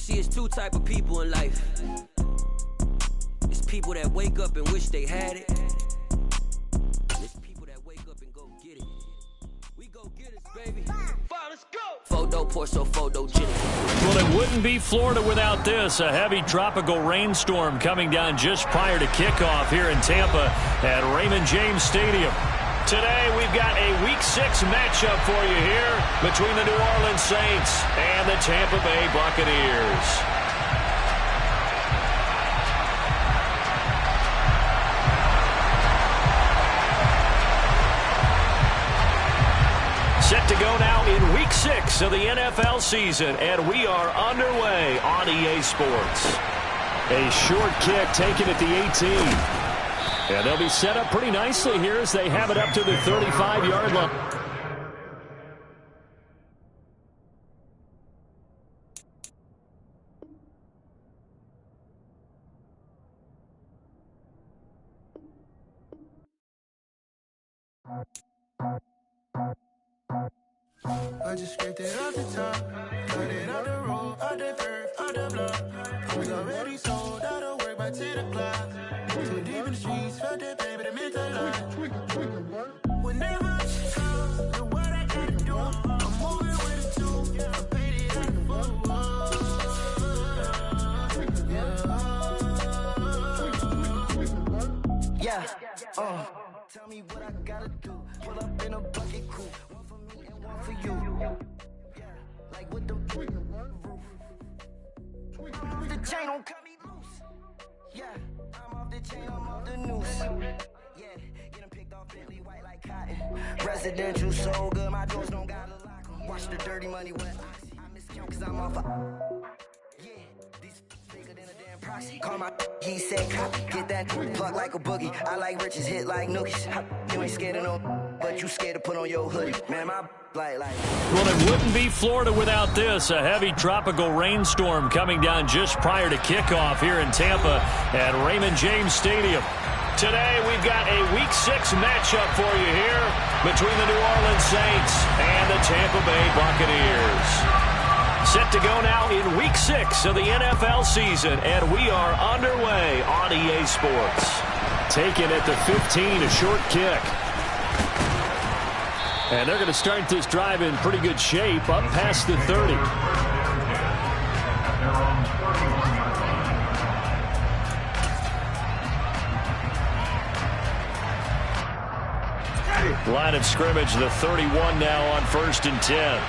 see, it's two type of people in life. It's people that wake up and wish they had it. It's people that wake up and go get it. We go get it, baby. Fine, let's go. Photo pour so photogenic. Well, it wouldn't be Florida without this. A heavy tropical rainstorm coming down just prior to kickoff here in Tampa at Raymond James Stadium. Today, we've got a Week 6 matchup for you here between the New Orleans Saints and the Tampa Bay Buccaneers. Set to go now in Week 6 of the NFL season, and we are underway on EA Sports. A short kick taken at the 18. And they'll be set up pretty nicely here as they have it up to the 35-yard line. I just scraped it off the top, cut it out the road, out the curve, out the block. We already sold out of work by 10 o'clock. Too deep in the streets, felt that pain, but it meant a lot. Whenever I come, know what I gotta do. I'm moving with a two, I paid it at the boat. Yeah, tell me what I gotta do. Pull up in a bucket coupe. For you, yeah, like with the roof. The chain don't cut me loose. Yeah, I'm off the chain, I'm off the noose. Yeah, getting picked off Bentley white like cotton. Residential so good, my doors don't gotta lock 'em. Watch the dirty money wet oxy. I miscount 'cause I'm off yeah, these bigger than a damn proxy. Call my he said copy, get that plug like a boogie. I like riches, hit like nookies. You ain't scared of no, but you scared to put on your hoodie. Man, my well, it wouldn't be Florida without this. A heavy tropical rainstorm coming down just prior to kickoff here in Tampa at Raymond James Stadium. Today, we've got a Week 6 matchup for you here between the New Orleans Saints and the Tampa Bay Buccaneers. Set to go now in Week 6 of the NFL season, and we are underway on EA Sports. Taken at the 15, a short kick. And they're going to start this drive in pretty good shape, up past the 30. Line of scrimmage, the 31 now on 1st and 10.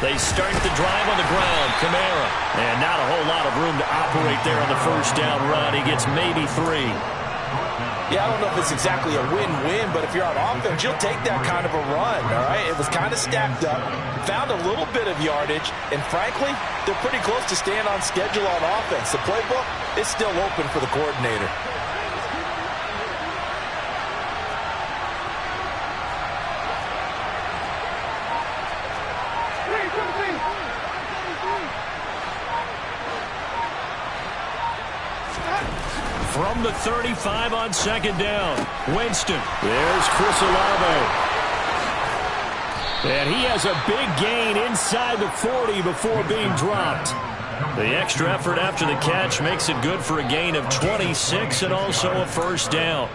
They start the drive on the ground. Kamara. And not a whole lot of room to operate there on the first down run. He gets maybe 3. Yeah, I don't know if it's exactly a win-win, but if you're on offense, you'll take that kind of a run, all right? It was kind of stacked up, found a little bit of yardage, and frankly, they're pretty close to staying on schedule on offense. The playbook is still open for the coordinator. From the 35 on 2nd down, Winston. There's Chris Olave. And he has a big gain inside the 40 before being dropped. The extra effort after the catch makes it good for a gain of 26 and also a first down.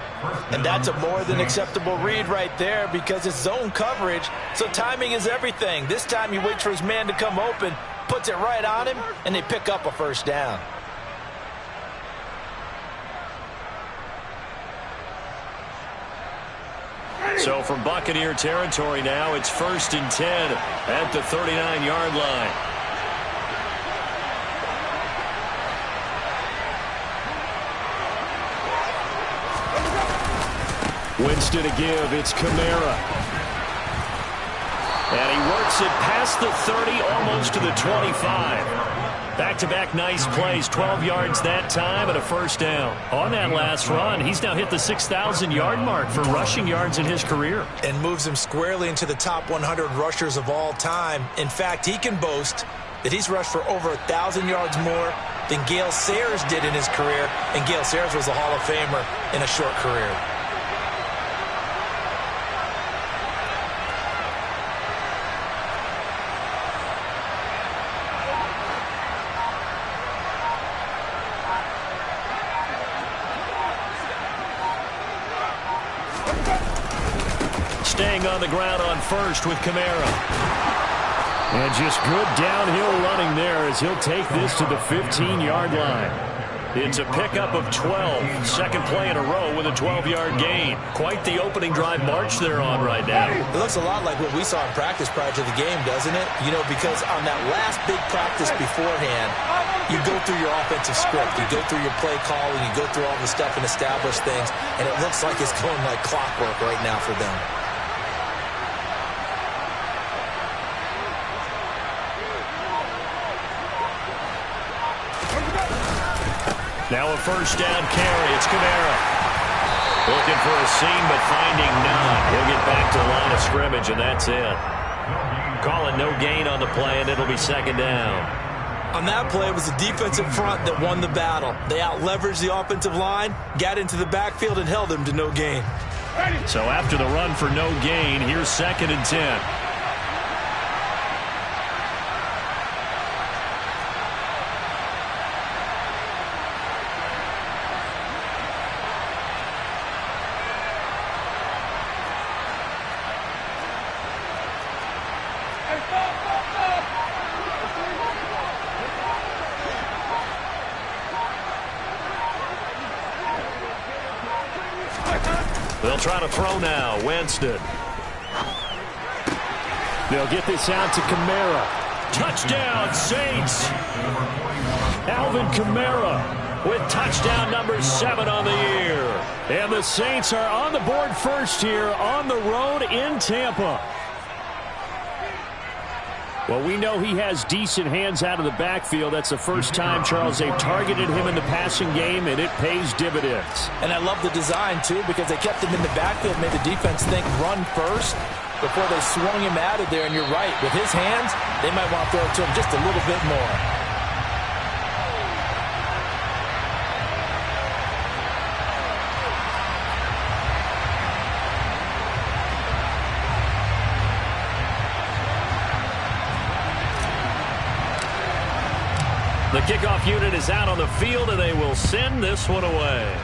And that's a more than acceptable read right there because it's zone coverage, so timing is everything. This time he waits for his man to come open, puts it right on him, and they pick up a first down. So from Buccaneer territory now, it's 1st and 10 at the 39-yard line. Winston to give. It's Kamara. And he works it past the 30, almost to the 25. Back-to-back nice plays, 12 yards that time and a first down. On that last run, he's now hit the 6,000-yard mark for rushing yards in his career. And moves him squarely into the top 100 rushers of all time. In fact, he can boast that he's rushed for over 1,000 yards more than Gale Sayers did in his career, and Gale Sayers was a Hall of Famer in a short career. Staying on the ground on first with Kamara. And just good downhill running there as he'll take this to the 15-yard line. It's a pickup of 12. Second play in a row with a 12-yard gain. Quite the opening drive march they're on right now. It looks a lot like what we saw in practice prior to the game, doesn't it? You know, because on that last big practice beforehand, you go through your offensive script. You go through your play calling. You go through all the stuff and establish things. And it looks like it's going like clockwork right now for them. Now a first down carry. It's Kamara. Looking for a seam, but finding none. He'll get back to the line of scrimmage, and that's it. Calling no gain on the play, and it'll be second down. On that play, it was the defensive front that won the battle. They out-leveraged the offensive line, got into the backfield, and held them to no gain. So after the run for no gain, here's 2nd and 10. They'll try to throw now. Winston. They'll get this out to Kamara. Touchdown, Saints. Alvin Kamara with touchdown number 7 on the year. And the Saints are on the board first here on the road in Tampa. Well, we know he has decent hands out of the backfield. That's the first time, Charles, they've targeted him in the passing game, and it pays dividends. And I love the design, too, because they kept him in the backfield, made the defense think run first before they swung him out of there. And you're right, with his hands, they might want to throw it to him just a little bit more. The kickoff unit is out on the field, and they will send this one away.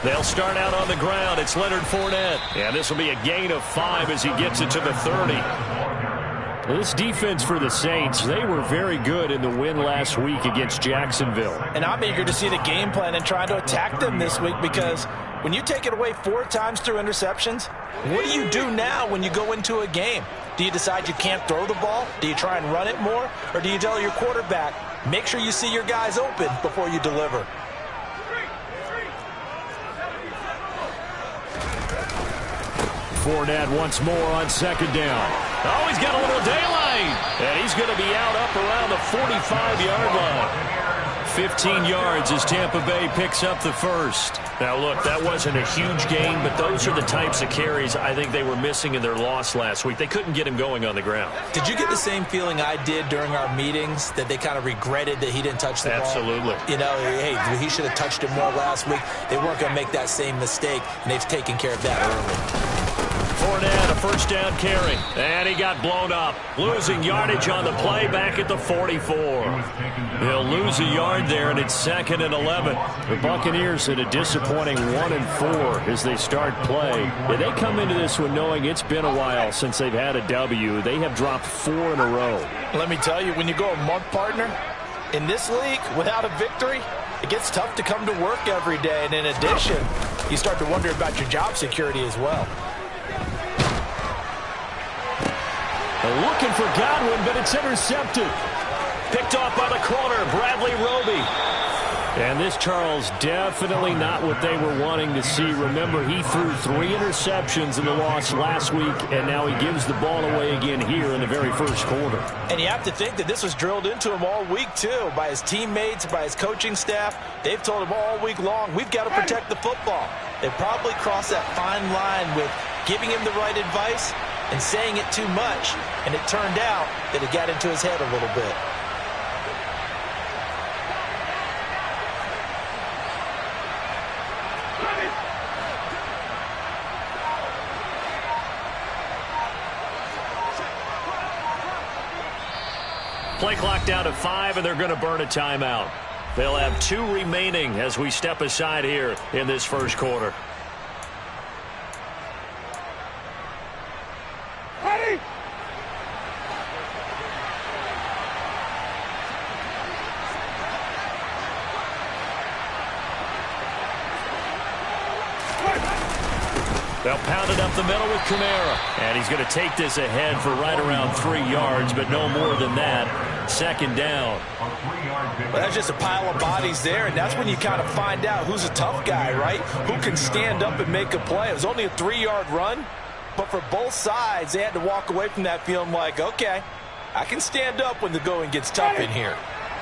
They'll start out on the ground. It's Leonard Fournette. And this will be a gain of 5 as he gets it to the 30. Well, this defense for the Saints, they were very good in the win last week against Jacksonville. And I'm eager to see the game plan and try to attack them this week, because when you take it away 4 times through interceptions, what do you do now when you go into a game? Do you decide you can't throw the ball? Do you try and run it more? Or do you tell your quarterback, make sure you see your guys open before you deliver? Fournette once more on second down. Oh, he's got a little daylight. And he's going to be out up around the 45-yard line. 15 yards as Tampa Bay picks up the first. Now, look, that wasn't a huge gain, but those are the types of carries I think they were missing in their loss last week. They couldn't get him going on the ground. Did you get the same feeling I did during our meetings, that they kind of regretted that he didn't touch the ball? Absolutely. You know, hey, he should have touched it more last week. They weren't going to make that same mistake, and they've taken care of that early. Fournette, a first down carry. And he got blown up. Losing yardage on the play back at the 44. He'll lose a yard there, and it's 2nd and 11. The Buccaneers at a disappointing 1-4 as they start play. Yeah, they come into this one knowing it's been a while since they've had a W. They have dropped 4 in a row. Let me tell you, when you go a month, partner, in this league without a victory, it gets tough to come to work every day. And in addition, you start to wonder about your job security as well. Looking for Godwin, but it's intercepted. Picked off by the corner, Bradley Roby. And this, Charles, definitely not what they were wanting to see. Remember, he threw 3 interceptions in the loss last week, and now he gives the ball away again here in the very first quarter. And you have to think that this was drilled into him all week, too, by his teammates, by his coaching staff. They've told him all week long, we've got to protect the football. They probably crossed that fine line with giving him the right advice and saying it too much, and it turned out that it got into his head a little bit. Play clock down to 5, and they're going to burn a timeout. They'll have 2 remaining as we step aside here in this first quarter. Ready? They'll pound it up the middle with Kamara. And he's going to take this ahead for right around 3 yards, but no more than that. Second down. Well, that's just a pile of bodies there, and that's when you kind of find out who's a tough guy, right? Who can stand up and make a play. It was only a 3-yard run, but for both sides, they had to walk away from that feeling like, okay, I can stand up when the going gets tough in here.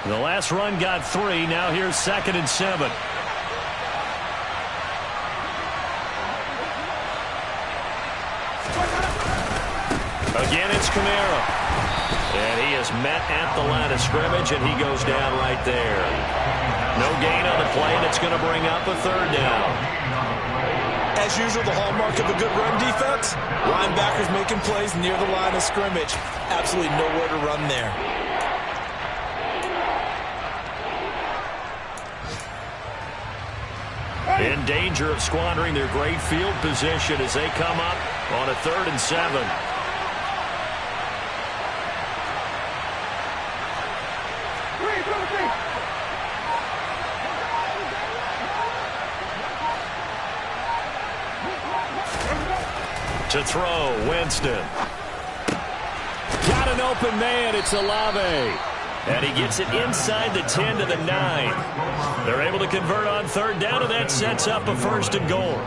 The last run got 3. Now here's 2nd and 7. Again, it's Kamara. And he is met at the line of scrimmage, and he goes down right there. No gain on the play, and it's going to bring up a 3rd down. As usual, the hallmark of a good run defense, linebackers making plays near the line of scrimmage. Absolutely nowhere to run there. In danger of squandering their great field position as they come up on a 3rd and 7. To throw, Winston. Got an open man, it's Olave. And he gets it inside the 10 to the 9. They're able to convert on 3rd down, and that sets up a 1st and goal.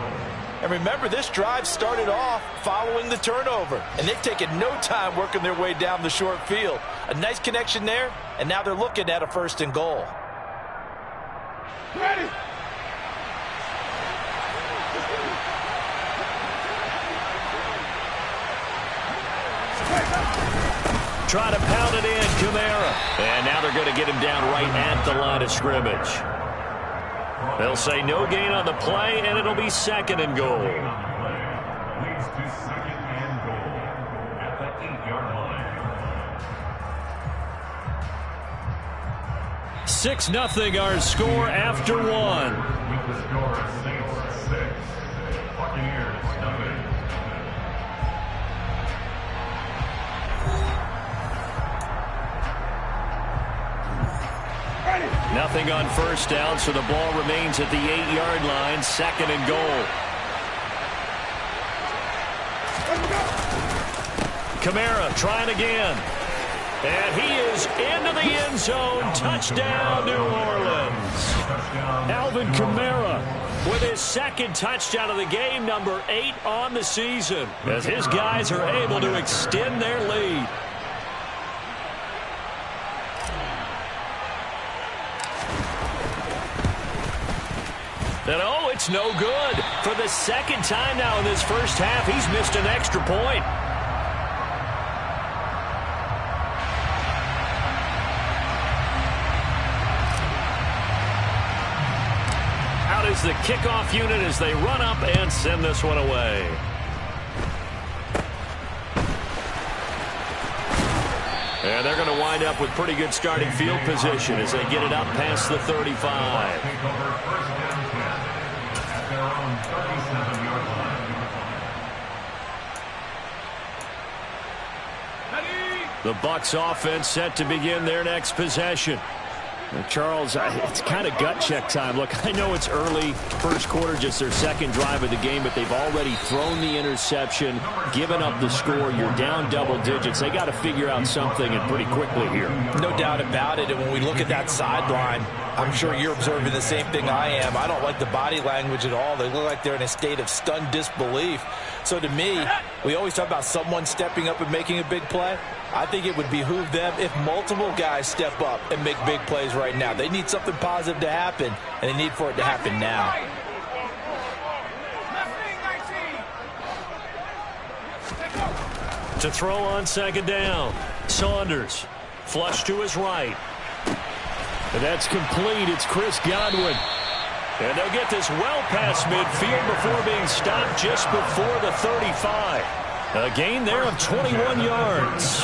And remember, this drive started off following the turnover, and they've taken no time working their way down the short field. A nice connection there, and now they're looking at a 1st and goal. Ready? Try to pound it in, Kamara. And now they're going to get him down right at the line of scrimmage. They'll say no gain on the play, and it'll be 2nd and goal. Leads to 2nd and goal at the 8-yard line. 6-0 our score after 1. With the score of Saints 6, Buccaneers nothing. Nothing on 1st down, so the ball remains at the 8-yard line. 2nd and goal. Kamara trying again. And he is into the end zone. Touchdown, New Orleans. Alvin Kamara with his 2nd touchdown of the game, number 8 on the season, as his guys are able to extend their lead. And oh, it's no good. For the 2nd time now in this first half, he's missed an extra point. Out is the kickoff unit as they run up and send this one away. And they're going to wind up with pretty good starting field position as they get it up past the 35. The Bucs offense set to begin their next possession. Charles, it's kind of gut check time. Look, I know it's early, first quarter, just their 2nd drive of the game, but they've already thrown the interception, given up the score. You're down double digits. They got to figure out something, and pretty quickly here. No doubt about it, and when we look at that sideline, I'm sure you're observing the same thing I am. I don't like the body language at all. They look like they're in a state of stunned disbelief. So to me, we always talk about someone stepping up and making a big play. I think it would behoove them if multiple guys step up and make big plays right now. They need something positive to happen, and they need for it to happen now. To throw on 2nd down, Saunders, flush to his right. And that's complete. It's Chris Godwin. And they'll get this well past midfield before being stopped just before the 35. A gain there of 21 yards.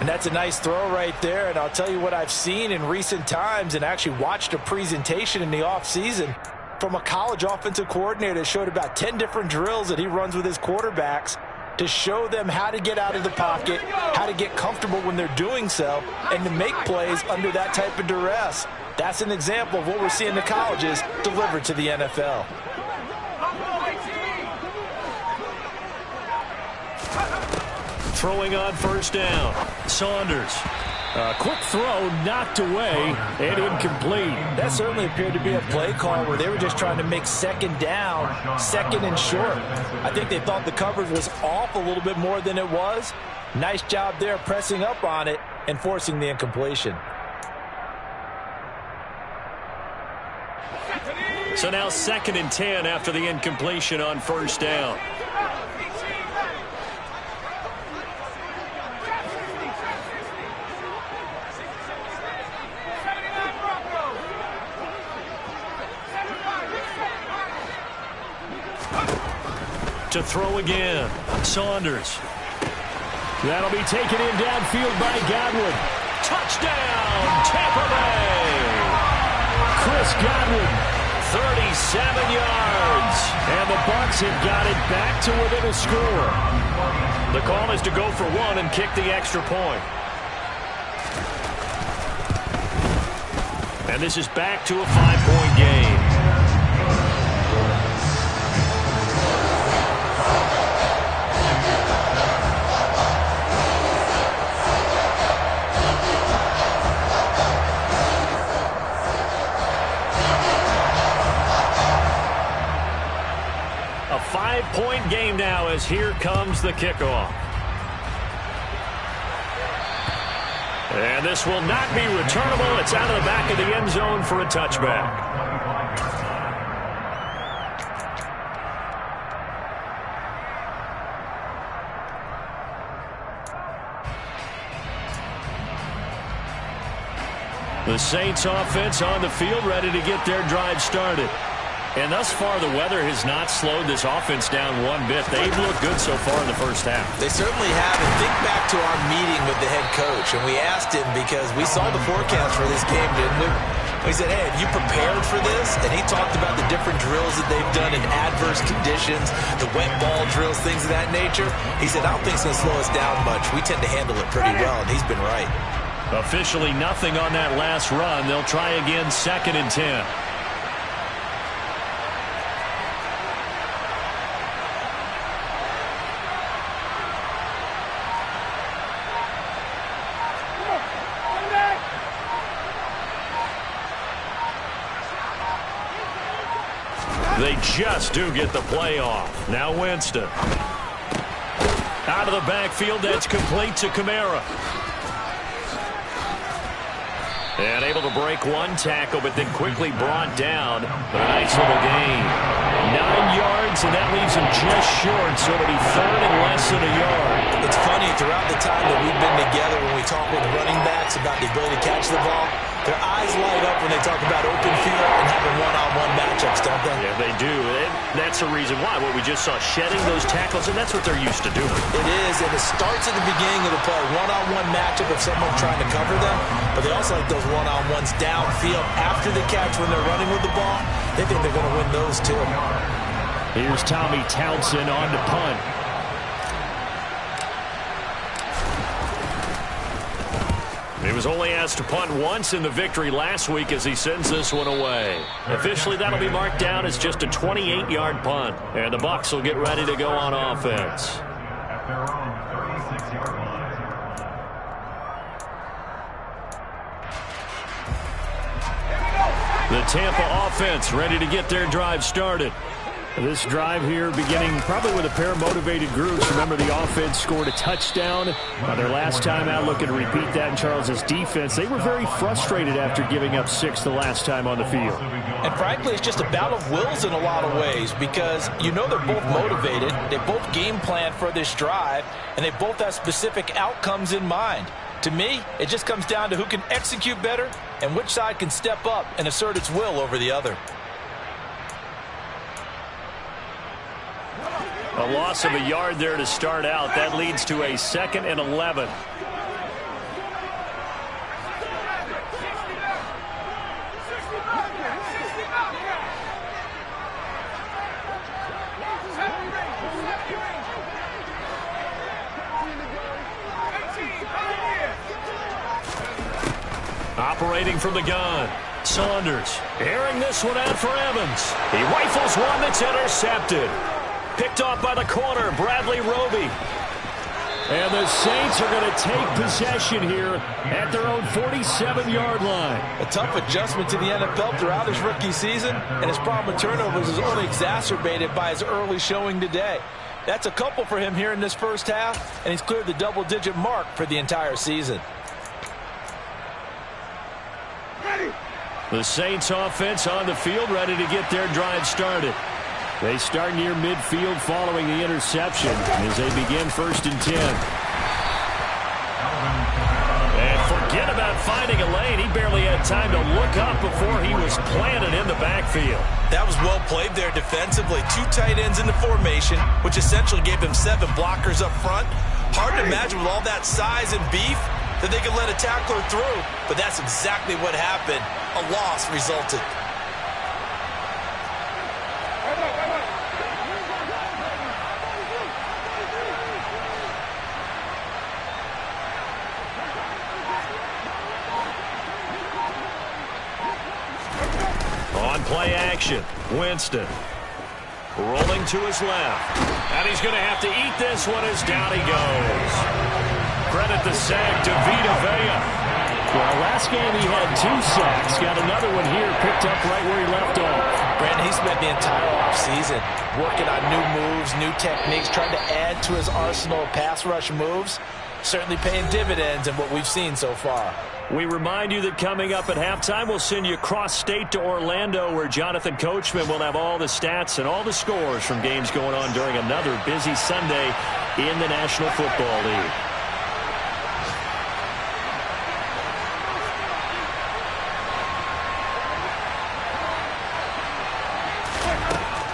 And that's a nice throw right there. And I'll tell you what I've seen in recent times and actually watched a presentation in the offseason from a college offensive coordinator that showed about 10 different drills that he runs with his quarterbacks to show them how to get out of the pocket, how to get comfortable when they're doing so, and to make plays under that type of duress. That's an example of what we're seeing the colleges delivered to the NFL. Throwing on first down. Saunders. Quick throw knocked away and incomplete. That certainly appeared to be a play call where they were just trying to make second down, second and short. I think they thought the coverage was off a little bit more than it was. Nice job there pressing up on it and forcing the incompletion. So now 2nd and 10 after the incompletion on first down. To throw again. Saunders. That'll be taken in downfield by Godwin. Touchdown, Tampa Bay. Chris Godwin, 37 yards. And the Bucs have got it back to within a score. The call is to go for one and kick the extra point. And this is back to a 5-point game. A 5-point game now as here comes the kickoff. And this will not be returnable. It's out of the back of the end zone for a touchback. The Saints offense on the field ready to get their drive started. And thus far, the weather has not slowed this offense down one bit. They've looked good so far in the first half. They certainly have. And think back to our meeting with the head coach. And we asked him because we saw the forecast for this game, didn't we? We said, hey, have you prepared for this? And he talked about the different drills that they've done in adverse conditions, the wet ball drills, things of that nature. He said, I don't think it's going to slow us down much. We tend to handle it pretty well, and he's been right. Officially nothing on that last run. They'll try again 2nd and 10. They just do get the play off. Now Winston. Out of the backfield, that's complete to Kamara. And able to break one tackle, but then quickly brought down. But a nice little gain. 9 yards, and that leaves him just short, so it'll be 3rd and less than a yard. It's funny, throughout the time that we've been together, when we talk with running backs about the ability to catch the ball, their eyes light up when they talk about open field and having one-on-one matchups, don't they? Yeah, they do. And that's the reason why. What we just saw, shedding those tackles, and that's what they're used to doing. It is, and it starts at the beginning of the play. One-on-one matchup of someone trying to cover them, but they also like those one-on-ones downfield after the catch when they're running with the ball. They think they're going to win those too. Here's Tommy Townsend on to punt. He was only asked to punt once in the victory last week as he sends this one away. Officially, that'll be marked down as just a 28-yard punt. And the Bucs will get ready to go on offense. At their own 36-yard line. The Tampa offense ready to get their drive started. This drive here beginning probably with a pair of motivated groups. Remember, the offense scored a touchdown their last time out. Looking to repeat that in Charles's defense. They were very frustrated after giving up 6 the last time on the field. And frankly, it's just a battle of wills in a lot of ways because you know they're both motivated. They both game plan for this drive, and they both have specific outcomes in mind. To me, it just comes down to who can execute better and which side can step up and assert its will over the other. A loss of a yard there to start out. That leads to a 2nd and 11. Operating from the gun, Saunders airing this one out for Evans. He rifles one that's intercepted. Picked off by the corner, Bradley Roby. And the Saints are going to take possession here at their own 47-yard line. A tough adjustment to the NFL throughout his rookie season, and his problem with turnovers is only exacerbated by his early showing today. That's a couple for him here in this first half, and he's cleared the double-digit mark for the entire season. The Saints offense on the field, ready to get their drive started. They start near midfield following the interception as they begin 1st and 10. And forget about finding a lane. He barely had time to look up before he was planted in the backfield. That was well played there defensively. 2 tight ends in the formation, which essentially gave them 7 blockers up front. Hard to imagine with all that size and beef that they could let a tackler through, but that's exactly what happened. A loss resulted. On play action, Winston rolling to his left, and he's going to have to eat this one as down he goes. Credit the sack to Vita Vea. Well, last game he had 2 sacks. Got another one here, picked up right where he left off. Brandon, he spent the entire offseason working on new moves, new techniques, trying to add to his arsenal of pass rush moves. Certainly paying dividends in what we've seen so far. We remind you that coming up at halftime, we'll send you cross-state to Orlando, where Jonathan Coachman will have all the stats and all the scores from games going on during another busy Sunday in the National Football League.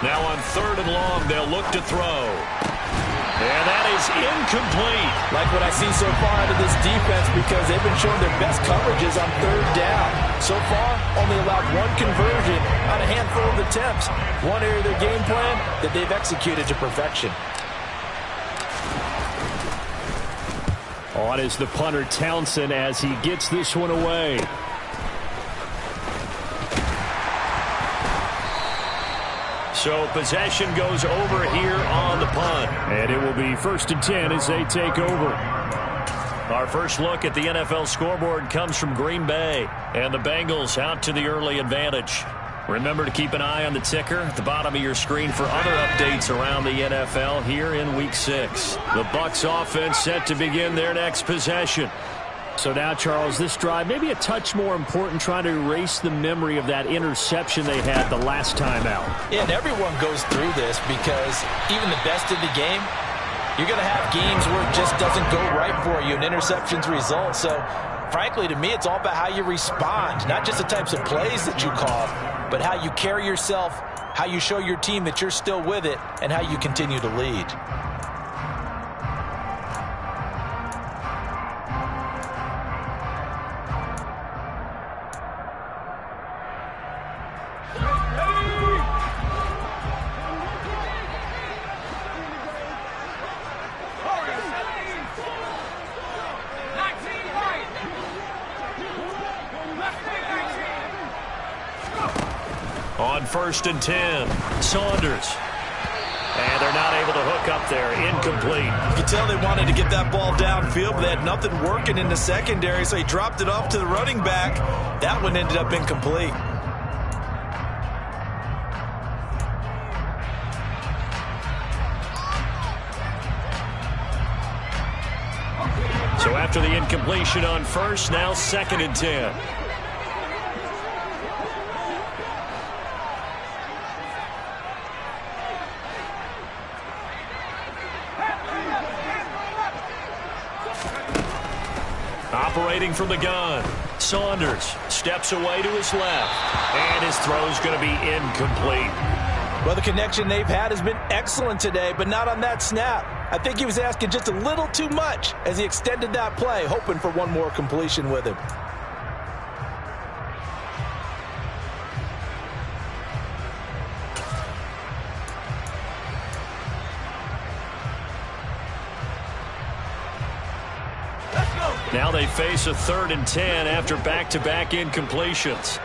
Now on 3rd and long, they'll look to throw. And that is incomplete. Like what I see so far out of this defense, because they've been showing their best coverages on 3rd down. So far, only allowed 1 conversion on a handful of attempts. One area of their game plan that they've executed to perfection. On is the punter Townsend as he gets this one away. So possession goes over here on the punt. And it will be 1st and 10 as they take over. Our first look at the NFL scoreboard comes from Green Bay. And the Bengals out to the early advantage. Remember to keep an eye on the ticker at the bottom of your screen for other updates around the NFL here in Week 6. The Bucs offense set to begin their next possession. So now, Charles, this drive maybe a touch more important, trying to erase the memory of that interception they had the last time out. Yeah, and everyone goes through this because even the best in the game, you're going to have games where it just doesn't go right for you and interceptions result. So, frankly, to me, it's all about how you respond, not just the types of plays that you call, but how you carry yourself, how you show your team that you're still with it, and how you continue to lead. On 1st and 10, Saunders. And they're not able to hook up there. Incomplete. You can tell they wanted to get that ball downfield, but they had nothing working in the secondary, so he dropped it off to the running back. That one ended up incomplete. So after the incompletion on 1st, now 2nd and 10. Operating from the gun, Saunders steps away to his left, and his throw's going to be incomplete. Well, the connection they've had has been excellent today, but not on that snap. I think he was asking just a little too much as he extended that play, hoping for one more completion with him. Let's go. Now they face a 3rd and 10 after back-to-back incompletions.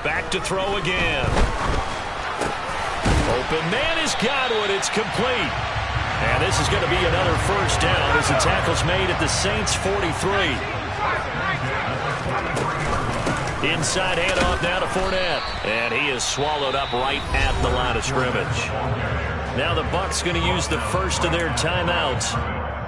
Back to throw again. Open man is Godwin. It's complete. And this is going to be another first down as the tackle's made at the Saints' 43. Inside handoff now to Fournette. And he is swallowed up right at the line of scrimmage. Now the Bucs going to use the first of their timeouts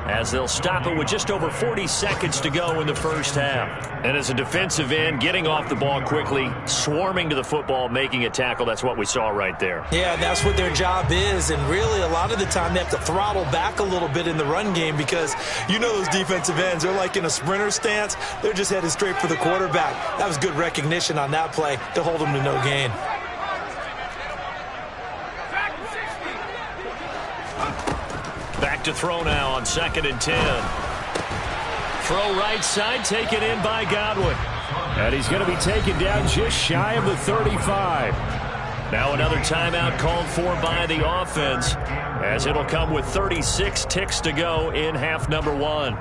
as they'll stop it with just over 40 seconds to go in the first half. And as a defensive end, getting off the ball quickly, swarming to the football, making a tackle, that's what we saw right there. Yeah, that's what their job is, and really a lot of the time they have to throttle back a little bit in the run game because you know those defensive ends, they're like in a sprinter stance. They're just headed straight for the quarterback. That was good recognition on that play to hold them to no gain. Back to throw now on 2nd and 10. Throw right side, taken in by Godwin. And he's going to be taken down just shy of the 35. Now another timeout called for by the offense as it'll come with 36 ticks to go in half number 1.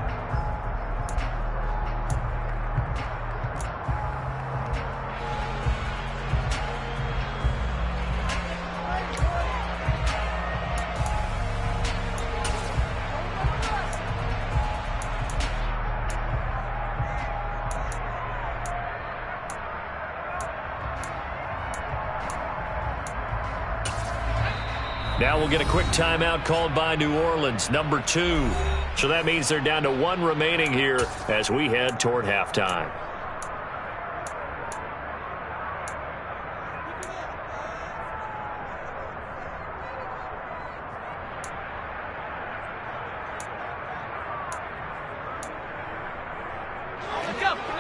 Now we'll get a quick timeout called by New Orleans, number 2. So that means they're down to 1 remaining here as we head toward halftime.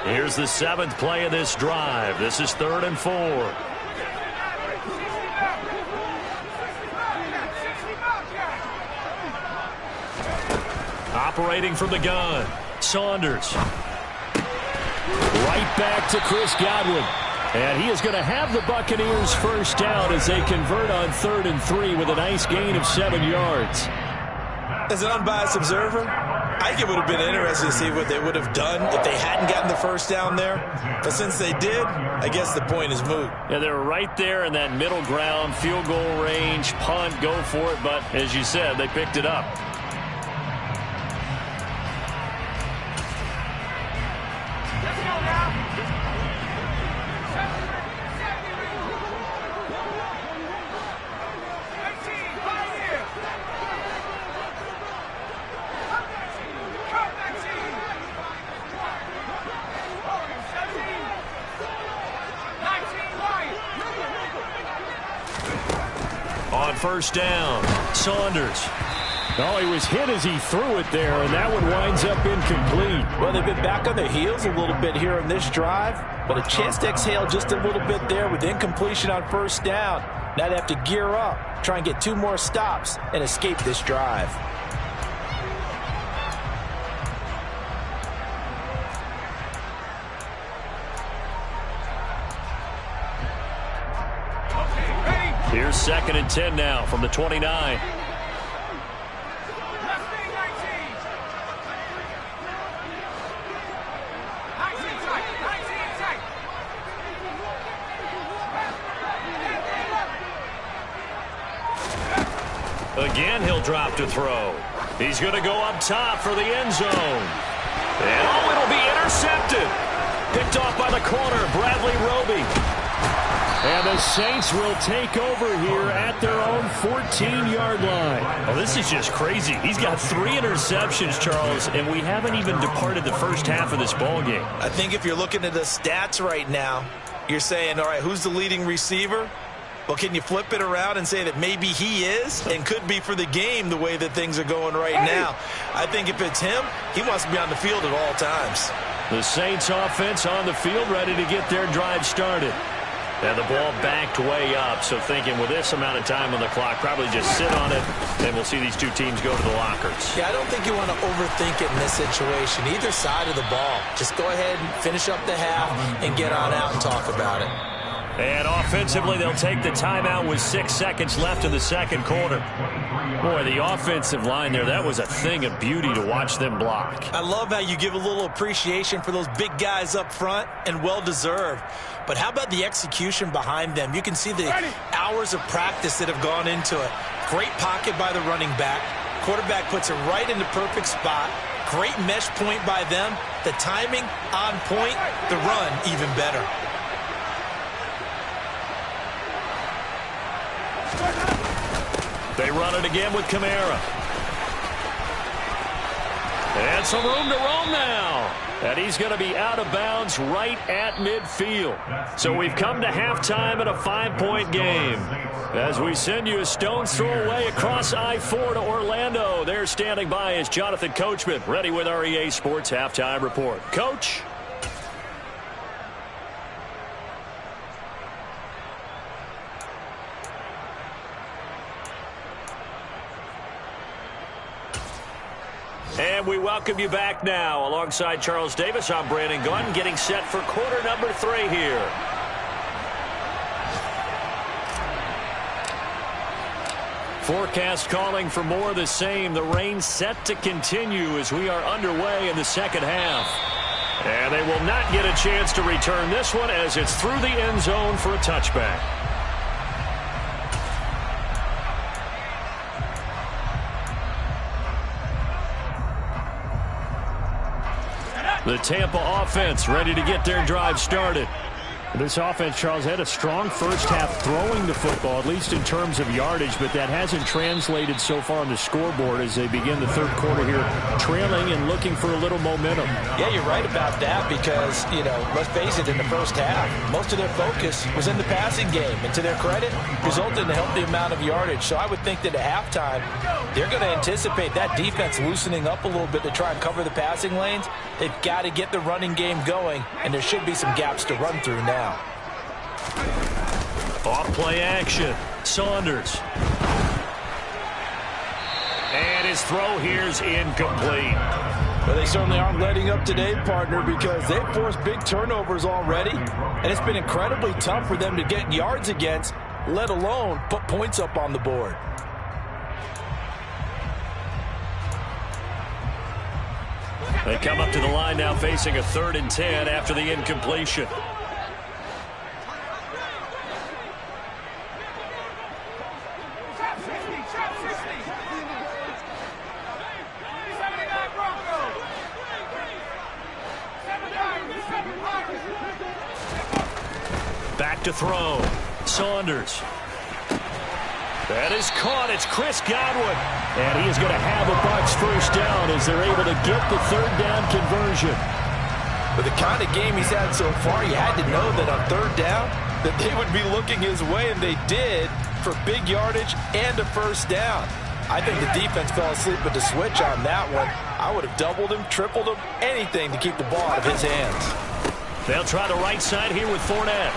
Here's the 7th play of this drive. This is 3rd and 4. Operating from the gun, Saunders. Right back to Chris Godwin. And he is going to have the Buccaneers first down as they convert on 3rd and 3 with a nice gain of 7 yards. As an unbiased observer, I think it would have been interesting to see what they would have done if they hadn't gotten the first down there. But since they did, I guess the point is moot. Yeah, they were right there in that middle ground, field goal range, punt, go for it. But as you said, they picked it up. On first down, Saunders. Oh, he was hit as he threw it there, and that one winds up incomplete. Well, they've been back on their heels a little bit here in this drive, but a chance to exhale just a little bit there with incompletion on first down. Now they have to gear up, try and get 2 more stops, and escape this drive. Here's 2nd and 10 now from the 29. Again, he'll drop to throw. He's going to go up top for the end zone. And oh, it'll be intercepted. Picked off by the corner, Bradley Roby. And the Saints will take over here at their own 14-yard line. Oh, this is just crazy. He's got 3 interceptions, Charles, and we haven't even departed the first half of this ballgame. I think if you're looking at the stats right now, you're saying, all right, who's the leading receiver? Well, can you flip it around and say that maybe he is and could be for the game the way that things are going right now? I think if it's him, he wants to be on the field at all times. The Saints offense on the field ready to get their drive started. And the ball backed way up, so thinking with this amount of time on the clock, probably just sit on it, and we'll see these 2 teams go to the lockers. Yeah, I don't think you want to overthink it in this situation. Either side of the ball. Just go ahead and finish up the half and get on out and talk about it. And offensively, they'll take the timeout with 6 seconds left in the second quarter. Boy, the offensive line there, that was a thing of beauty to watch them block. I love how you give a little appreciation for those big guys up front, and well-deserved. But how about the execution behind them? You can see the hours of practice that have gone into it. Great pocket by the running back. Quarterback puts it right in the perfect spot. Great mesh point by them. The timing on point. The run even better. They run it again with Kamara. And some room to roam now. And he's going to be out of bounds right at midfield. So we've come to halftime in a 5-point game. As we send you a stone's throw away across I-4 to Orlando. There standing by is Jonathan Coachman, ready with our EA Sports Halftime Report. Coach? And we welcome you back now. Alongside Charles Davis, I'm Brandon Gunn, getting set for quarter number 3 here. Forecast calling for more of the same. The rain set to continue as we are underway in the second half. And they will not get a chance to return this one as it's through the end zone for a touchback. The Tampa offense ready to get their drive started. This offense, Charles, had a strong first half throwing the football, at least in terms of yardage, but that hasn't translated so far on the scoreboard as they begin the third quarter here, trailing and looking for a little momentum. Yeah, you're right about that because, let's face it, in the first half, most of their focus was in the passing game. And to their credit, resulted in a healthy amount of yardage. So I would think that at halftime, they're going to anticipate that defense loosening up a little bit to try and cover the passing lanes. They've got to get the running game going, and there should be some gaps to run through now. Off play action. Saunders. And his throw here's incomplete. Well, they certainly aren't letting up today, partner, because they've forced big turnovers already, and it's been incredibly tough for them to get yards against, let alone put points up on the board. They come up to the line now facing a 3rd and 10 after the incompletion. Back to throw. Saunders. That is caught. It's Chris Godwin. And he is going to have a Bucs first down as they're able to get the 3rd down conversion. With the kind of game he's had so far, you had to know that on 3rd down that they would be looking his way, and they did for big yardage and a first down. I think the defense fell asleep with the switch on that one. I would have doubled him, tripled him, anything to keep the ball out of his hands. They'll try the right side here with Fournette.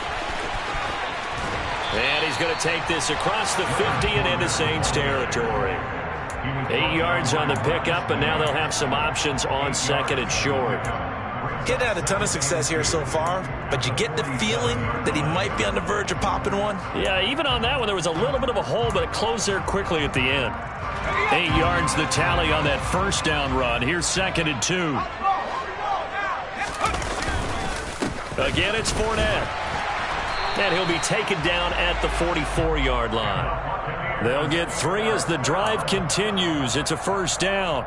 And he's going to take this across the 50 and into Saints territory. 8 yards on the pickup, and now they'll have some options on 2nd and short. Getting had a ton of success here so far, but you get the feeling that he might be on the verge of popping one. Yeah, even on that one, there was a little bit of a hole, but it closed there quickly at the end. 8 yards the tally on that first down run. Here's 2nd and 2. Again, it's Fournette. And he'll be taken down at the 44-yard line. They'll get 3 as the drive continues. It's a first down.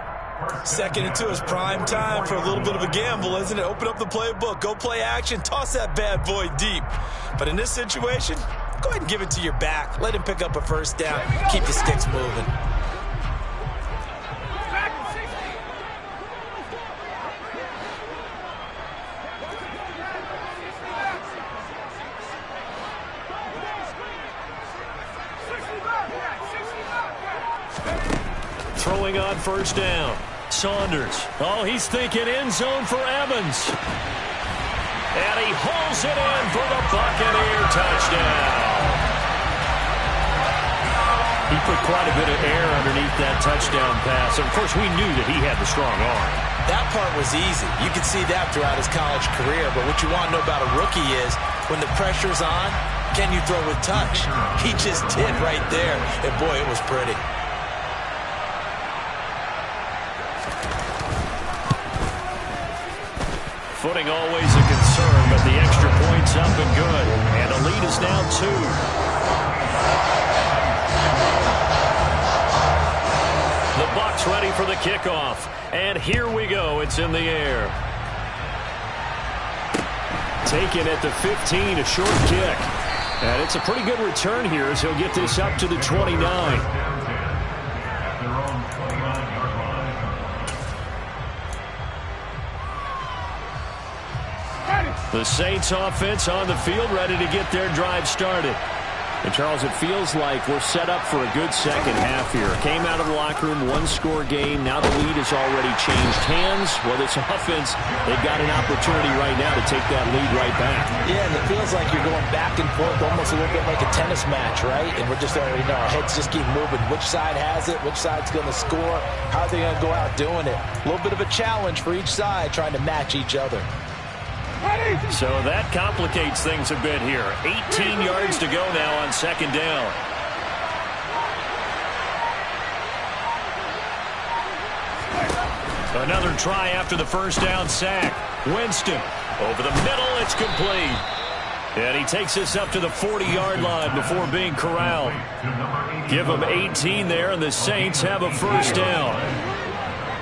2nd and 2 is prime time for a little bit of a gamble, isn't it? Open up the playbook, go play action, toss that bad boy deep. But in this situation, go ahead and give it to your back. Let him pick up a first down. Keep the sticks moving. Throwing on first down. Saunders. Oh, he's thinking end zone for Evans. And he hauls it in for the Buccaneer touchdown. He put quite a bit of air underneath that touchdown pass. Of course, we knew that he had the strong arm. That part was easy. You could see that throughout his college career. But what you want to know about a rookie is when the pressure's on, Can you throw with touch? He just did right there. And boy, it was pretty. Footing always a concern, but the extra point's up and good. And the lead is now 2. The Bucs ready for the kickoff. And here we go. It's in the air. Taken at the 15, a short kick. And it's a pretty good return here as he'll get this up to the 29. The Saints offense on the field, ready to get their drive started. And, Charles, it feels like we're set up for a good second half here. Came out of the locker room, one-score game. Now the lead has already changed hands. Well, this offense, they've got an opportunity right now to take that lead right back. Yeah, and it feels like you're going back and forth, almost a little bit like a tennis match, right? And we're just already know our heads just keep moving. Which side has it? Which side's going to score? How are they going to go out doing it? A little bit of a challenge for each side, trying to match each other. So that complicates things a bit here. 18 yards to go now on second down. Another try after the first down sack. Winston over the middle. It's complete. And he takes this up to the 40-yard line before being corralled. Give him 18 there, and the Saints have a first down.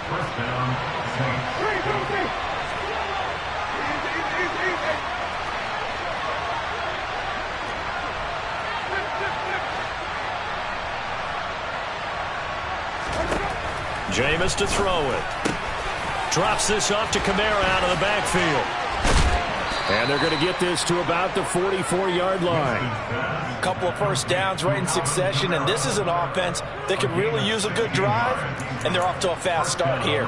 First down, Saints. Jameis to throw it. Drops this off to Kamara out of the backfield. And they're going to get this to about the 44-yard line. A couple of first downs right in succession, and this is an offense that could really use a good drive, and they're off to a fast start here.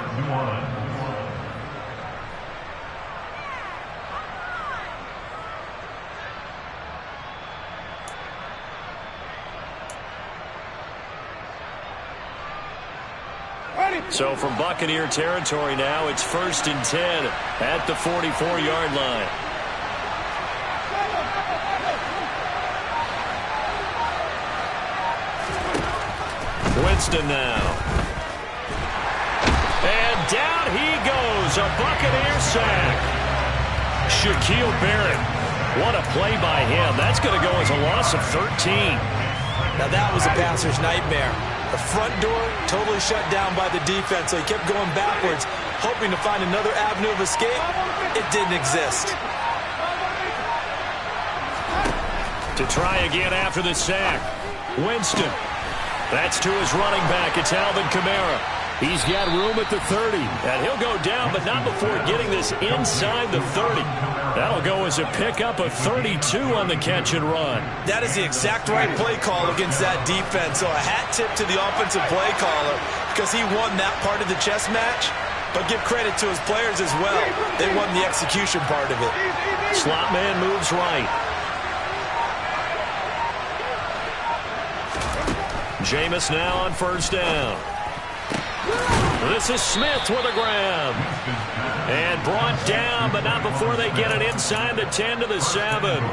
So from Buccaneer territory now, it's 1st and 10 at the 44-yard line. Winston now. And down he goes, a Buccaneer sack. Shaquille Barrett, what a play by him. That's going to go as a loss of 13. Now that was a passer's nightmare. The front door totally shut down by the defense, so he kept going backwards, hoping to find another avenue of escape. It didn't exist. To try again after the sack. Winston. That's to his running back. It's Alvin Kamara. He's got room at the 30. And he'll go down, but not before getting this inside the 30. That'll go as a pickup of 32 on the catch and run. That is the exact right play call against that defense. So a hat tip to the offensive play caller because he won that part of the chess match. But give credit to his players as well. They won the execution part of it. Slot man moves right. Jameis now on first down. This is Smith with a grab. And brought down, but not before they get it inside the 10 to the 7.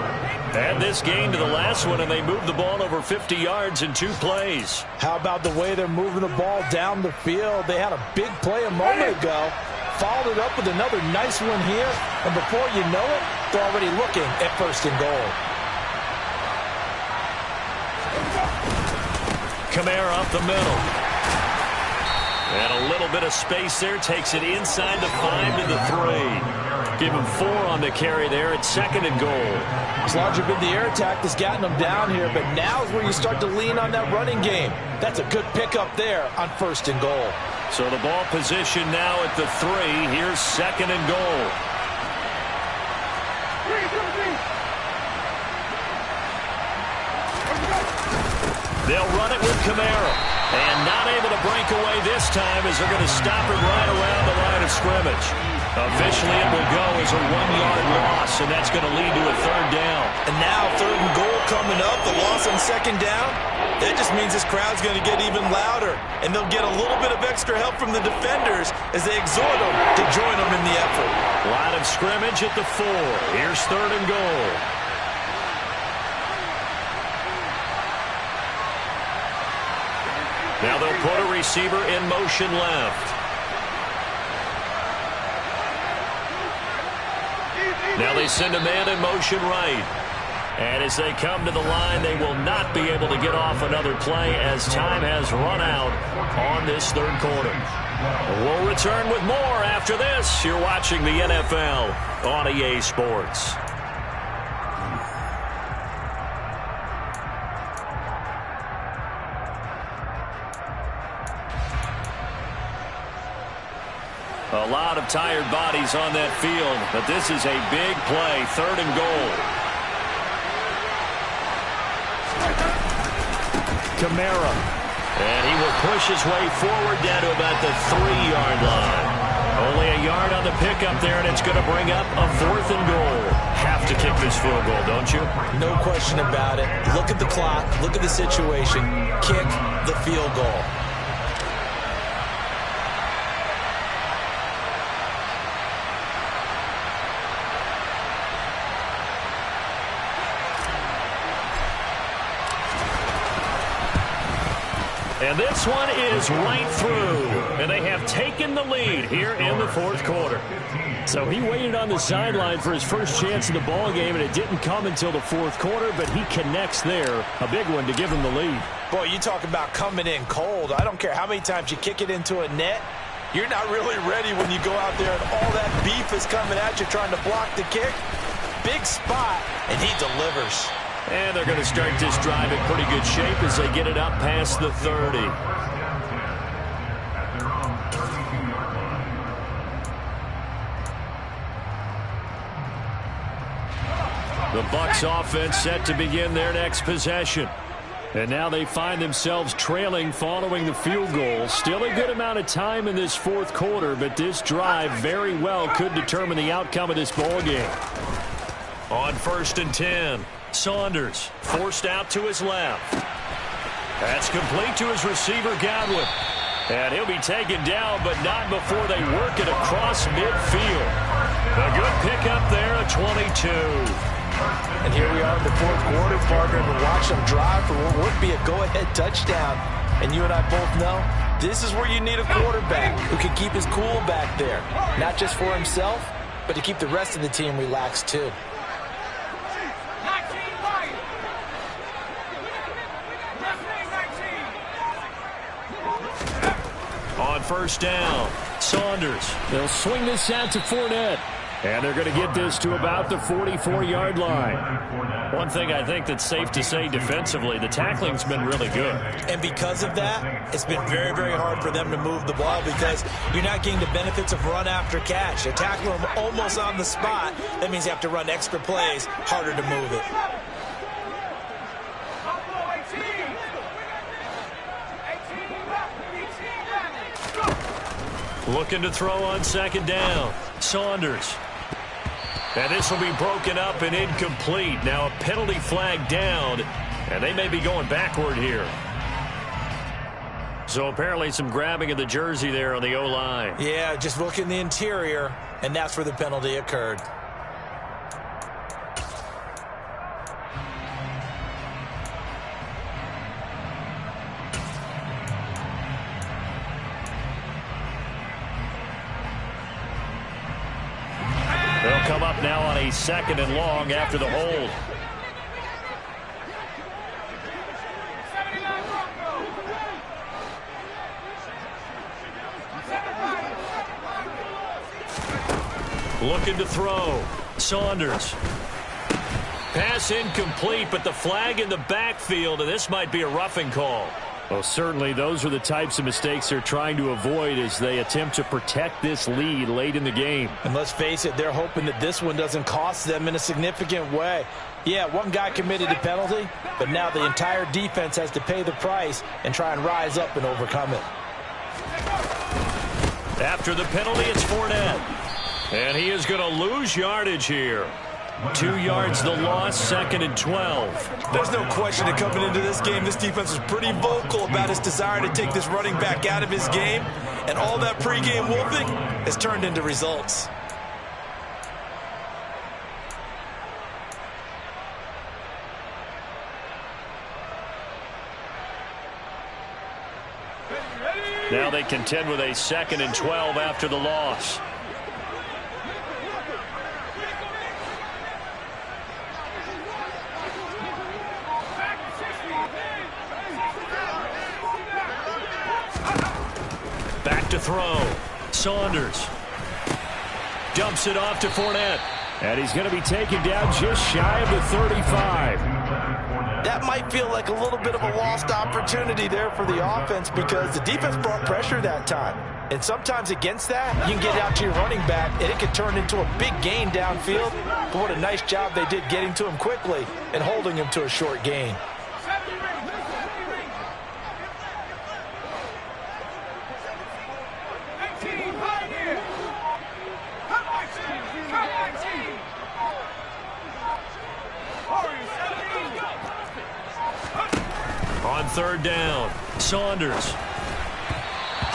And this game to the last one, and they moved the ball over 50 yards in 2 plays. How about the way they're moving the ball down the field? They had a big play a moment ago. Followed it up with another nice one here. And before you know it, they're already looking at 1st and goal. Kamara up the middle. And a little bit of space there. Takes it inside the 5 to the 3. Give him 4 on the carry there at 2nd and goal. It's largely been the air attack that's gotten them down here, but now is where you start to lean on that running game. That's a good pickup there on 1st and goal. So the ball position now at the 3. Here's 2nd and goal. They'll run it with Kamara. And not able to break away this time as they're going to stop it right around the line of scrimmage. Officially, it will go as a 1-yard loss, and that's going to lead to a 3rd down. And now 3rd and goal coming up, the loss on 2nd down. That just means this crowd's going to get even louder, and they'll get a little bit of extra help from the defenders as they exhort them to join them in the effort. Line of scrimmage at the 4. Here's 3rd and goal. Now they'll put a receiver in motion left. Now they send a man in motion right. And as they come to the line, they will not be able to get off another play as time has run out on this third quarter. We'll return with more after this. You're watching the NFL on EA Sports. A lot of tired bodies on that field, but this is a big play, 3rd and goal. Kamara. And he will push his way forward down to about the 3-yard line. Only a yard on the pickup there, and it's going to bring up a 4th and goal. Have to kick this field goal, don't you? No question about it. Look at the clock. Look at the situation. Kick the field goal. And this one is right through. And they have taken the lead here in the 4th quarter. So he waited on the sideline for his first chance in the ball game, and it didn't come until the 4th quarter, but he connects there. A big one to give him the lead. Boy, you talk about coming in cold. I don't care how many times you kick it into a net. You're not really ready when you go out there and all that beef is coming at you trying to block the kick. Big spot, and he delivers. And they're going to start this drive in pretty good shape as they get it up past the 30. The Bucs offense set to begin their next possession. And now they find themselves trailing following the field goal. Still a good amount of time in this 4th quarter, but this drive very well could determine the outcome of this ball game. On 1st and 10. Saunders forced out to his left. That's complete to his receiver, Godwin. And he'll be taken down, but not before they work it across midfield. A good pickup there, a 22. And here we are in the 4th quarter, partner, and watch them drive for what would be a go-ahead touchdown. And you and I both know this is where you need a quarterback who can keep his cool back there. Not just for himself, but to keep the rest of the team relaxed too. On 1st down, Saunders. They'll swing this out to Fournette. And they're going to get this to about the 44-yard line. One thing I think that's safe to say defensively, the tackling's been really good. And because of that, it's been very, very hard for them to move the ball because you're not getting the benefits of run after catch. They're tackling them almost on the spot. That means you have to run extra plays, harder to move it. Looking to throw on 2nd down. Saunders. And this will be broken up and incomplete. Now a penalty flag down, and they may be going backward here. So apparently some grabbing of the jersey there on the O-line. Yeah, just look in the interior, and that's where the penalty occurred. They'll come up now on a 2nd and long after the hold. Looking to throw. Saunders. Pass incomplete, but the flag in the backfield, and this might be a roughing call. Well, certainly those are the types of mistakes they're trying to avoid as they attempt to protect this lead late in the game. And let's face it, they're hoping that this one doesn't cost them in a significant way. Yeah, one guy committed a penalty, but now the entire defense has to pay the price and try and rise up and overcome it. After the penalty, it's Fournette. And he is going to lose yardage here. 2 yards the loss, 2nd and 12. There's no question that coming into this game, this defense was pretty vocal about his desire to take this running back out of his game. And all that pregame wolfing has turned into results. Now they contend with a 2nd and 12 after the loss. Back to throw. Saunders dumps it off to Fournette. And he's going to be taken down just shy of the 35. That might feel like a little bit of a lost opportunity there for the offense because the defense brought pressure that time. And sometimes against that, you can get out to your running back, and it can turn into a big gain downfield. But what a nice job they did getting to him quickly and holding him to a short gain. On 3rd down, Saunders.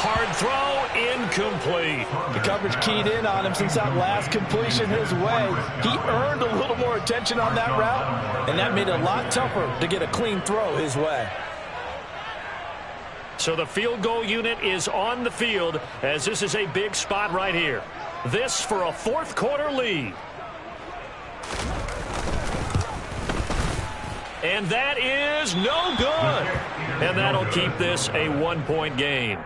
Hard throw, incomplete. The coverage keyed in on him since that last completion his way. He earned a little more attention on that route, and that made it a lot tougher to get a clean throw his way. So the field goal unit is on the field as this is a big spot right here. This for a 4th quarter lead. And that is no good. And that'll keep this a 1-point game.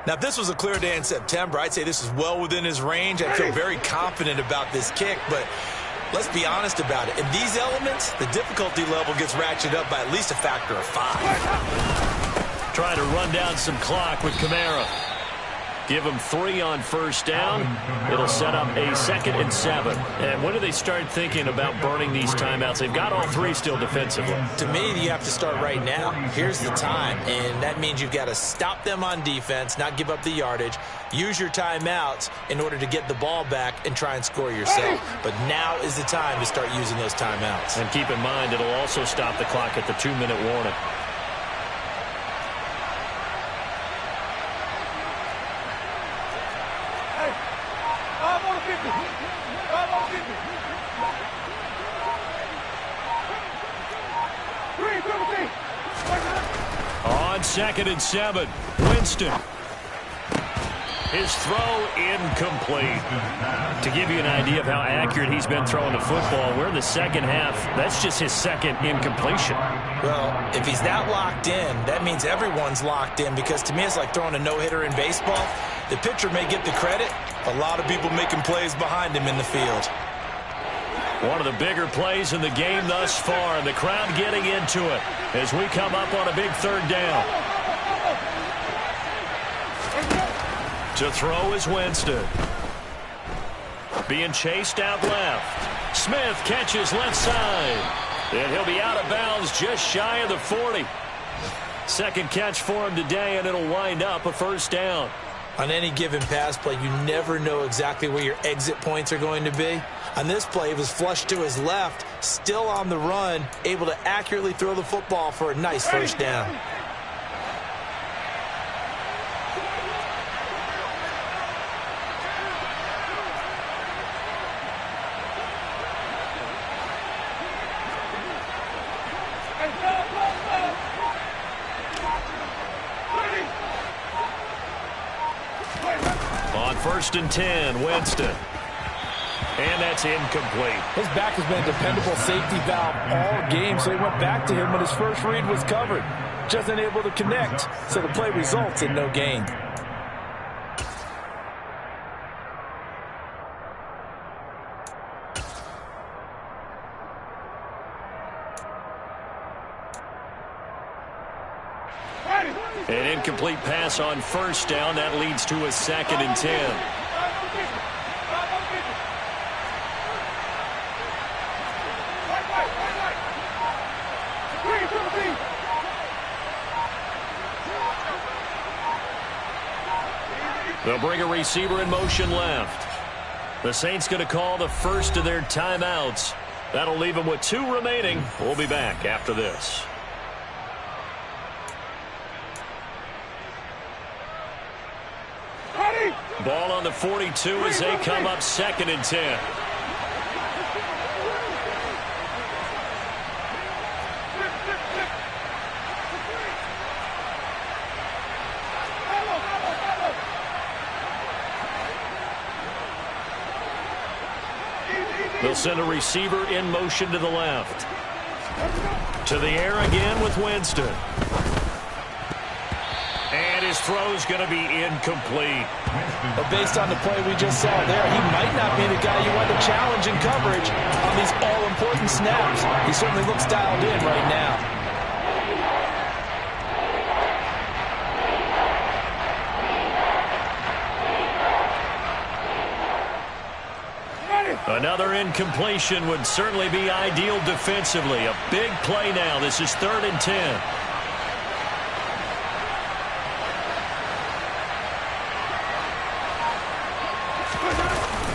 Now, if this was a clear day in September, I'd say this is well within his range. I feel very confident about this kick, but let's be honest about it. In these elements, the difficulty level gets ratcheted up by at least a factor of 5. Trying to run down some clock with Kamara. Give him 3 on 1st down. It'll set up a 2nd and 7. And when do they start thinking about burning these timeouts? They've got all 3 still defensively. To me, you have to start right now. Here's the time, and that means you've got to stop them on defense, not give up the yardage, use your timeouts in order to get the ball back and try and score yourself. But now is the time to start using those timeouts. And keep in mind, it'll also stop the clock at the 2-minute warning. On 2nd and 7, Winston. His throw incomplete. To give you an idea of how accurate he's been throwing the football, we're in the 2nd half. That's just his 2nd incompletion. Well, if he's that locked in, that means everyone's locked in because to me it's like throwing a no-hitter in baseball. The pitcher may get the credit. A lot of people making plays behind him in the field. One of the bigger plays in the game thus far, and the crowd getting into it as we come up on a big 3rd down. To throw is Winston. Being chased out left. Smith catches left side. And he'll be out of bounds just shy of the 40. 2nd catch for him today, and it'll wind up a 1st down. On any given pass play, you never know exactly where your exit points are going to be. On this play, it was flushed to his left, still on the run, able to accurately throw the football for a nice 1st down. On 1st and 10, Winston. And that's incomplete. His back has been a dependable safety valve all game, so he went back to him when his first read was covered. Just unable to connect, so the play results in no gain. An incomplete pass on 1st down. That leads to a 2nd and 10. They'll bring a receiver in motion left. The Saints going to call the first of their timeouts. That'll leave them with 2 remaining. We'll be back after this. Ball on the 42 as they come up 2nd and 10. They'll send a receiver in motion to the left. To the air again with Winston. And his throw's going to be incomplete. But based on the play we just saw there, he might not be the guy you want to challenge in coverage on these all-important snaps. He certainly looks dialed in right now. Another incompletion would certainly be ideal defensively. A big play now. This is 3rd and 10.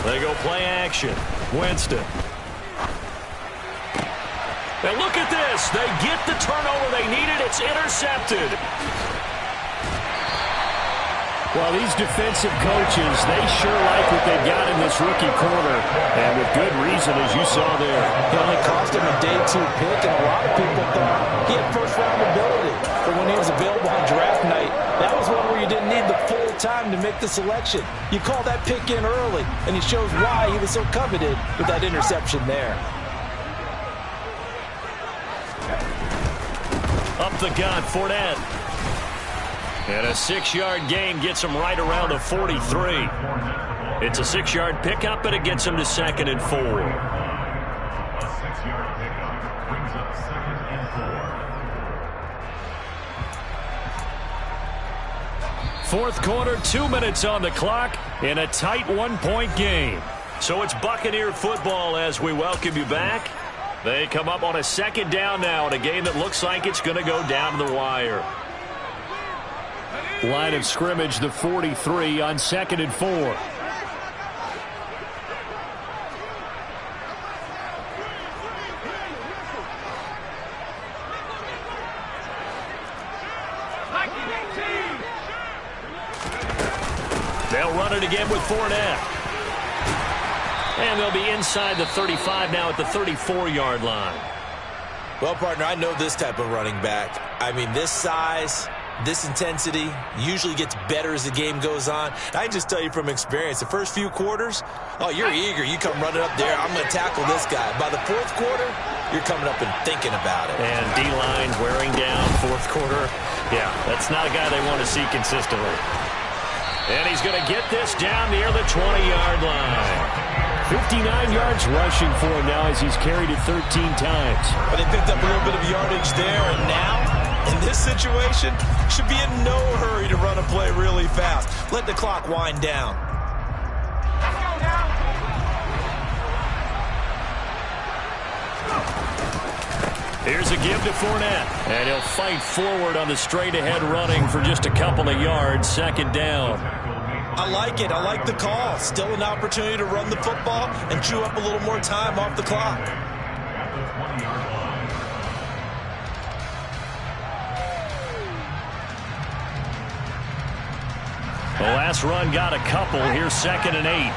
They go play action. Winston. And look at this. They get the turnover they needed. It's intercepted. Well, these defensive coaches, they sure like what they've got in this rookie corner. And with good reason, as you saw there. It only cost him a day 2 pick, and a lot of people thought he had first-round ability. But when he was available on draft night, that was one where you didn't need the full time to make the selection. You call that pick in early, and he shows why he was so coveted with that interception there. Up the gut, Fournette. And a 6-yard gain gets him right around the 43. It's a 6-yard pickup, but it gets him to 2nd and 4. A 6-yard pickup brings up 2nd and 4. Fourth quarter, 2 minutes on the clock in a tight 1-point game. So it's Buccaneer football as we welcome you back. They come up on a 2nd down now in a game that looks like it's going to go down to the wire. Line of scrimmage, the 43 on 2nd and 4. They'll run it again with Fournette. And they'll be inside the 35 now at the 34-yard line. Well, partner, I know this type of running back. I mean, this size, this intensity usually gets better as the game goes on. I can just tell you from experience, the first few quarters, oh, you're eager. You come running up there, I'm going to tackle this guy. By the 4th quarter, you're coming up and thinking about it. And D-line wearing down 4th quarter. Yeah, that's not a guy they want to see consistently. And he's going to get this down near the 20-yard line. 59 yards rushing for him now as he's carried it 13 times. But they picked up a little bit of yardage there, and now, in this situation, should be in no hurry to run a play really fast. Let the clock wind down. Here's a give to Fournette. And he'll fight forward on the straight-ahead running for just a couple of yards. 2nd down. I like it. I like the call. Still an opportunity to run the football and chew up a little more time off the clock. At the 20-yard line. The last run got a couple. Here's 2nd and 8.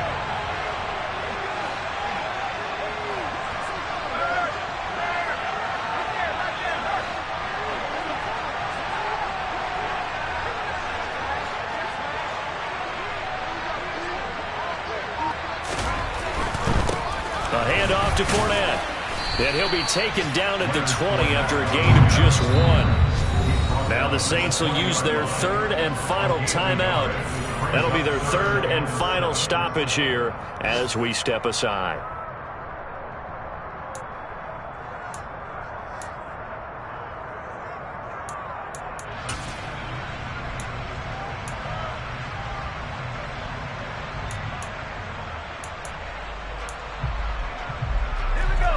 A handoff to Fournette. And he'll be taken down at the 20 after a gain of just 1. Now the Saints will use their 3rd and final timeout. That'll be their 3rd and final stoppage here as we step aside.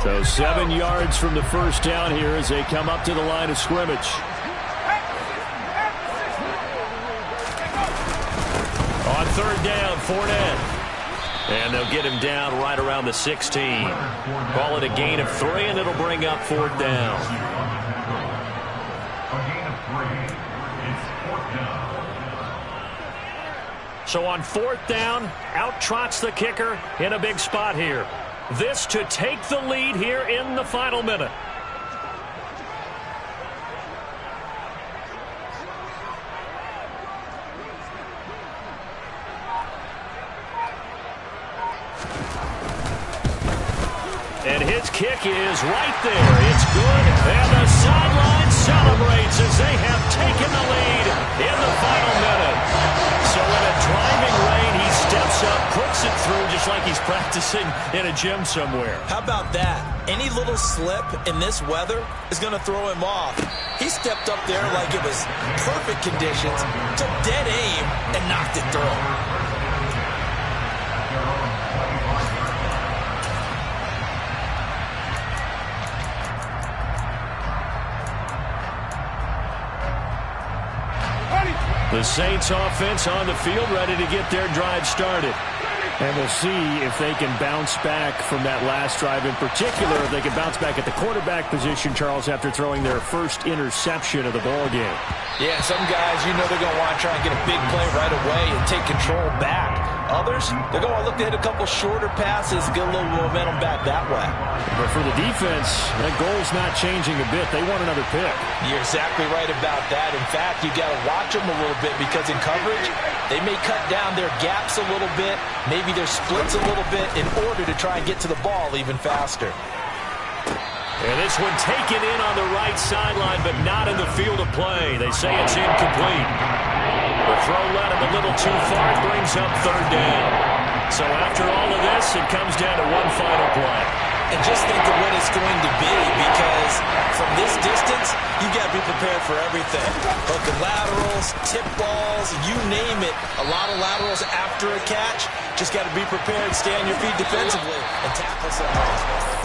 So 7 yards from the first down here as they come up to the line of scrimmage. On 3rd down, Fournette. And they'll get him down right around the 16. Call it a gain of 3, and it'll bring up 4th down. A gain of 3. It's 4th down. So on 4th down, out trots the kicker in a big spot here. This to take the lead here in the final minute. And his kick is right there. It's good. And the sideline celebrates as they have taken the lead in the final minute. So in a driving rain, he steps up, puts it through just like he's practicing in a gym somewhere. How about that? Any little slip in this weather is going to throw him off. He stepped up there like it was perfect conditions, took dead aim, and knocked it through. The Saints offense on the field, ready to get their drive started. And we'll see if they can bounce back from that last drive in particular, if they can bounce back at the quarterback position, Charles, after throwing their first interception of the ballgame. Yeah, some guys, you know they're going to want to try and get a big play right away and take control back. Others, they're going to look to hit a couple shorter passes, get a little momentum back that way. But for the defense, that goal's not changing a bit. They want another pick. You're exactly right about that. In fact, you got to watch them a little bit because in coverage, they may cut down their gaps a little bit, maybe their splits a little bit in order to try and get to the ball even faster. And this one taken in on the right sideline, but not in the field of play. They say it's incomplete. The throw led him a little too far. It brings up third down. So after all of this, it comes down to one final play. And just think of what it's going to be, because from this distance, you've got to be prepared for everything. Hook and laterals, tip balls, you name it. A lot of laterals after a catch. Just got to be prepared, stay on your feet defensively, and tackle something.